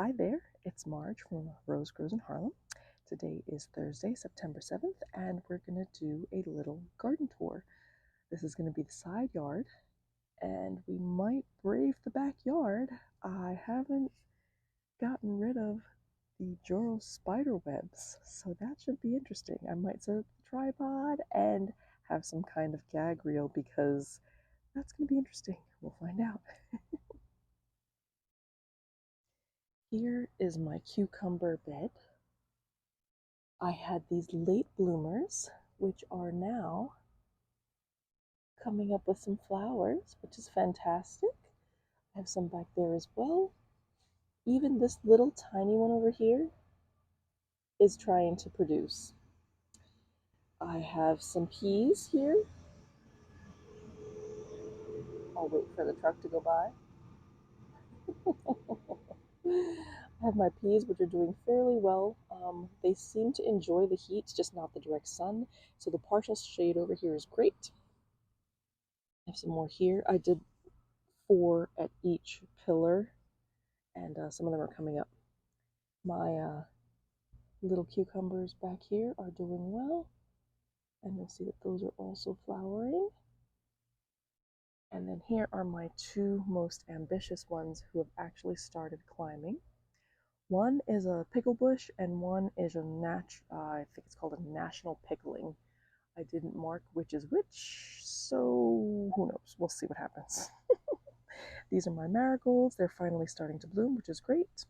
Hi there, it's Marge from Rose Grows in Harlem. Today is Thursday, September 7th, and we're going to do a little garden tour. This is going to be the side yard, and we might brave the backyard. I haven't gotten rid of the Joro spider webs, so that should be interesting. I might set up the tripod and have some kind of gag reel because that's going to be interesting. We'll find out. Here is my cucumber bed. I had these late bloomers, which are now coming up with some flowers, which is fantastic. I have some back there as well. Even this little tiny one over here is trying to produce. I have some peas here. I'll wait for the truck to go by. I have my peas, which are doing fairly well. They seem to enjoy the heat, just not the direct sun. So the partial shade over here is great. I have some more here. I did 4 at each pillar, and some of them are coming up. My little cucumbers back here are doing well, and you'll see that those are also flowering. And then here are my 2 most ambitious ones who have actually started climbing. One is a pickle bush, and one is a I think it's called a national pickling. I didn't mark which is which, so who knows? We'll see what happens. These are my marigolds. They're finally starting to bloom, which is great.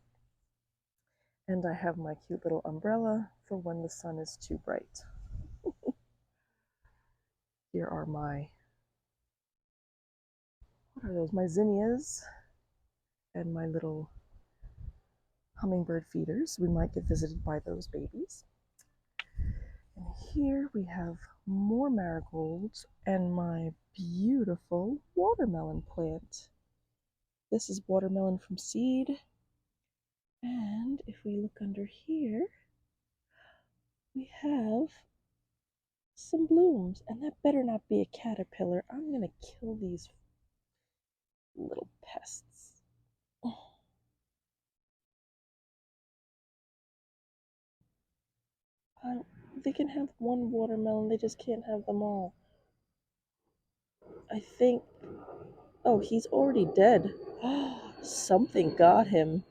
And I have my cute little umbrella for when the sun is too bright. Here are my, what are those? My zinnias and my little hummingbird feeders. We might get visited by those babies. And here we have more marigolds and my beautiful watermelon plant. This is watermelon from seed. And if we look under here, we have some blooms. And that better not be a caterpillar. I'm going to kill these little pests. They can have one watermelon, they just can't have them all. I think. Oh, he's already dead. Something got him.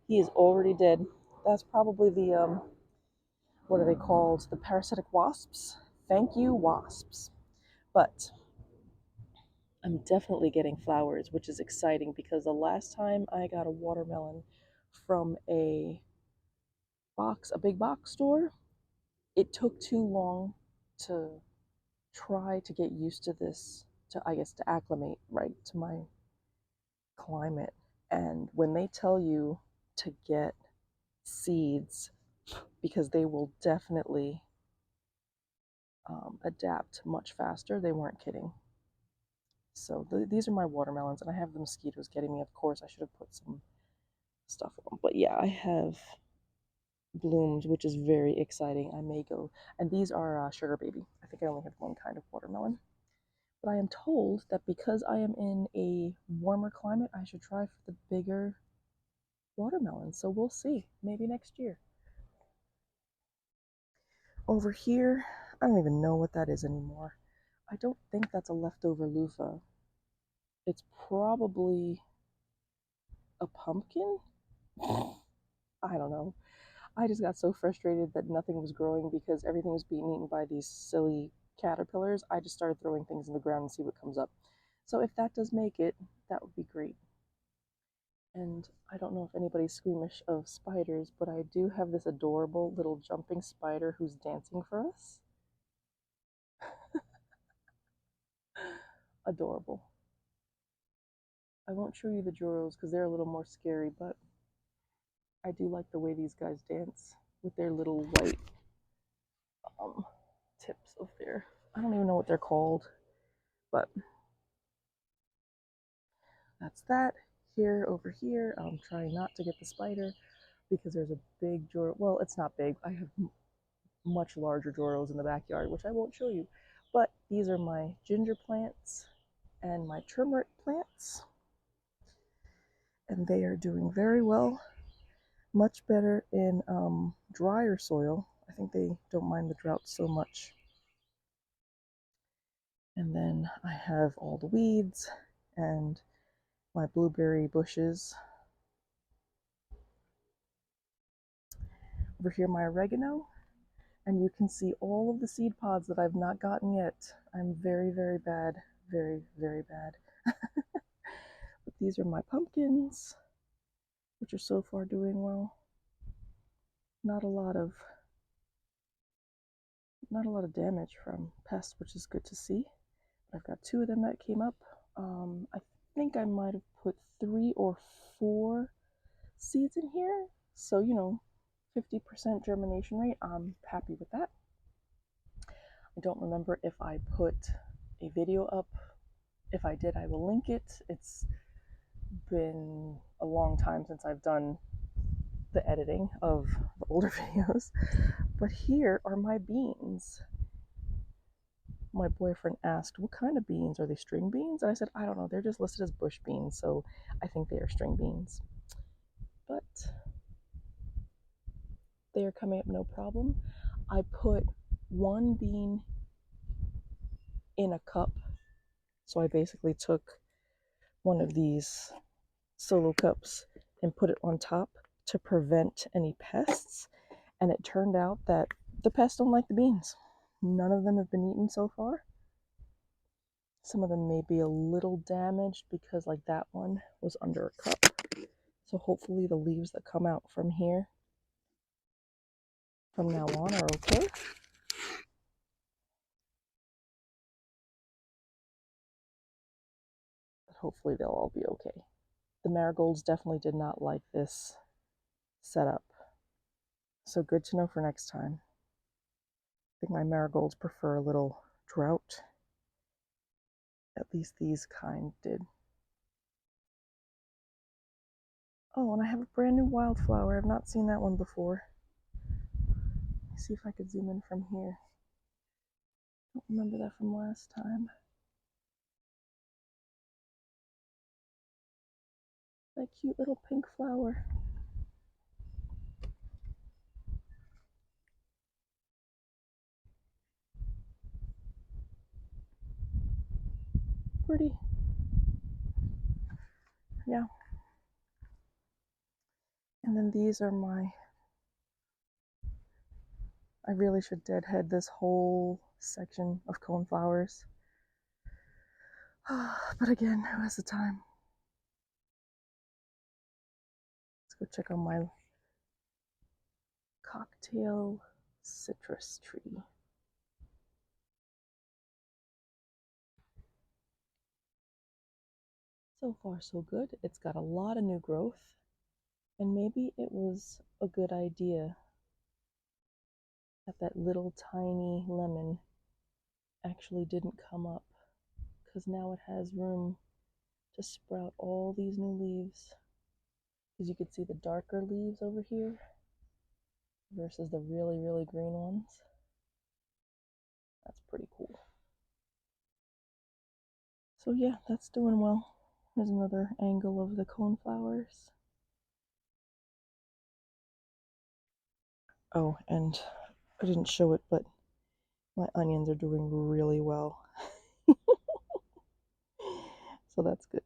He is already dead. That's probably the, what are they called? The parasitic wasps? Thank you, wasps. But I'm definitely getting flowers, which is exciting because the last time I got a watermelon from a big box store, it took too long to try to get used to this, I guess, to acclimate, right, to my climate. And when they tell you to get seeds, because they will definitely adapt much faster, they weren't kidding. So these are my watermelons, and I have the mosquitoes getting me. Of course, I should have put some stuff on. But yeah, I have blooms, which is very exciting. I may go, and these are sugar baby. I think I only have one kind of watermelon. But I am told that because I am in a warmer climate, I should try for the bigger watermelon. So we'll see. Maybe next year. Over here, I don't even know what that is anymore. I don't think that's a leftover loofah. It's probably a pumpkin? I don't know. I just got so frustrated that nothing was growing because everything was being eaten by these silly caterpillars. I just started throwing things in the ground and see what comes up. So if that does make it, that would be great. And I don't know if anybody's squeamish of spiders, but I do have this adorable little jumping spider who's dancing for us. Adorable. I won't show you the Joros because they're a little more scary, but I do like the way these guys dance with their little white tips of their, I don't even know what they're called, but that's that. Here, over here, I'm trying not to get the spider because there's a big Joro. Well, it's not big. I have much larger Joros in the backyard, which I won't show you. But these are my ginger plants and my turmeric plants, and they are doing very well. Much better in drier soil. I think they don't mind the drought so much. And then I have all the weeds and my blueberry bushes. Over here, my oregano. And you can see all of the seed pods that I've not gotten yet. I'm very, very bad. Very, very bad. But these are my pumpkins, which are so far doing well. Not a lot of damage from pests, which is good to see. I've got 2 of them that came up. I think I might have put 3 or 4 seeds in here. So, 50% germination rate. I'm happy with that. I don't remember if I put a video up. If I did, I will link it. It's been a long time since I've done the editing of the older videos. But here are my beans. My boyfriend asked, what kind of beans? Are they string beans? And I said, I don't know. They're just listed as bush beans, so I think they are string beans. But they are coming up no problem. I put 1 bean in a cup. So I basically took one of these solo cups and put it on top to prevent any pests. And it turned out that the pests don't like the beans. None of them have been eaten so far. Some of them may be a little damaged because like that one was under a cup. So hopefully the leaves that come out from here from now on are okay. But hopefully they'll all be okay. The marigolds definitely did not like this setup. So good to know for next time. I think my marigolds prefer a little drought. At least these kind did. Oh, and I have a brand new wildflower. I've not seen that one before. Let me see if I could zoom in from here. I don't remember that from last time. That cute little pink flower. Pretty. Yeah. And then these are my... I really should deadhead this whole section of coneflowers. But again, who has the time? Let's go check on my cocktail citrus tree. So far, so good. It's got a lot of new growth, and maybe it was a good idea that that little tiny lemon actually didn't come up, because now it has room to sprout all these new leaves. Because you can see the darker leaves over here versus the really, really green ones. That's pretty cool. So yeah, that's doing well. Here's another angle of the coneflowers. Oh, and I didn't show it, but my onions are doing really well. So that's good.